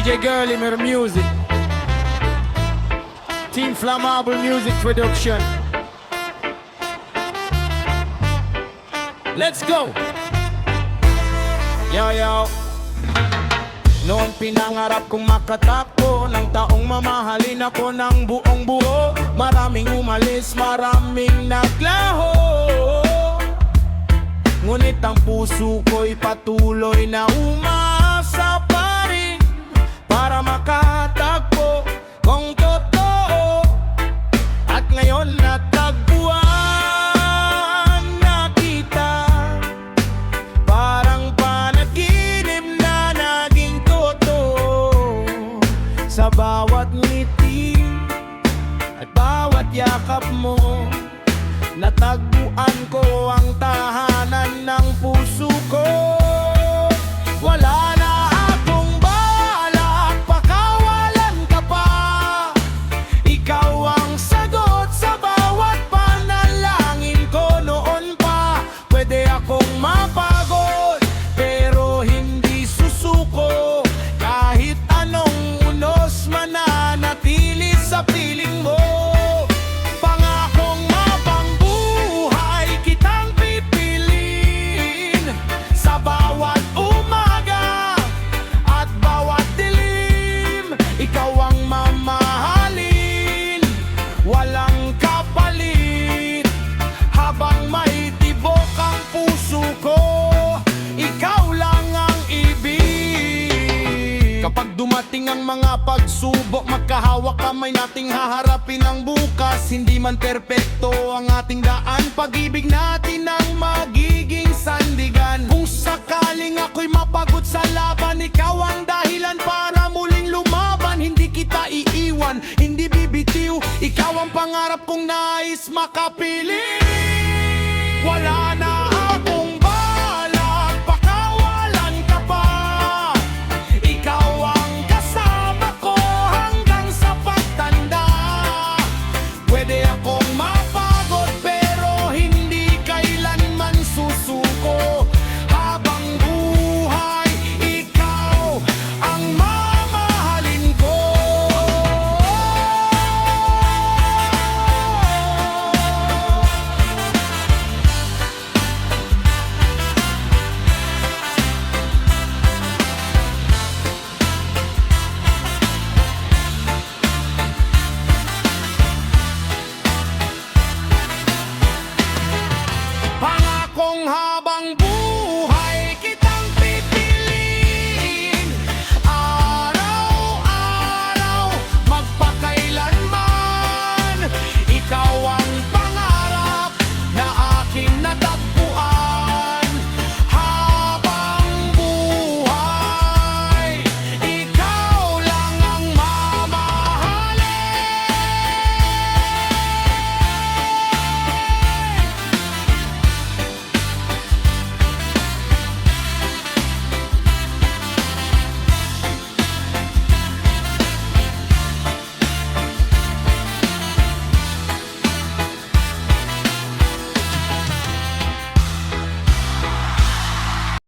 DJ Girly Mir Music, Team Flammable Music Production. Let's go! Yo yo. Noon pinangarap kong makatakbo ng taong mamahalin ako ng buong buo. Maraming umalis, maraming naglaho, ngunit ang puso ko'y patuloy na umasa pa rin para makatagpo kung totoo. At ngayon natagpuan na kita, parang panaginip na naging totoo. Sa bawat ngiti at bawat yakap mo, natagpuan ko ang tahanan ng puso ko. Wala na akong balak, pakawalan ka pa. Ikaw ang sagot sa bawat panalangin ko noon pa. Pwede akong mapagod, pero hindi susuko. Kahit anong unos mananatili sa piling mo. Walang kapalit, habang may tibok ang puso ko, ikaw lang ang ibig. Kapag dumating ang mga pagsubok, magkahawak kamay nating haharapin ang bukas. Hindi man perpekto ang ating daan, pag-ibig natin ang magiging sandigan. Kung sakaling ako'y mapagod sa laban, ikaw ang dahilan para muling lumaban. Hindi kita iiwan, hindi bibitiw, ikaw ang pangarap kong nais makapiling. Wala na akong balak, pakawalan ka pa. Ikaw ang kasama ko hanggang sa pagtanda. Pwede ako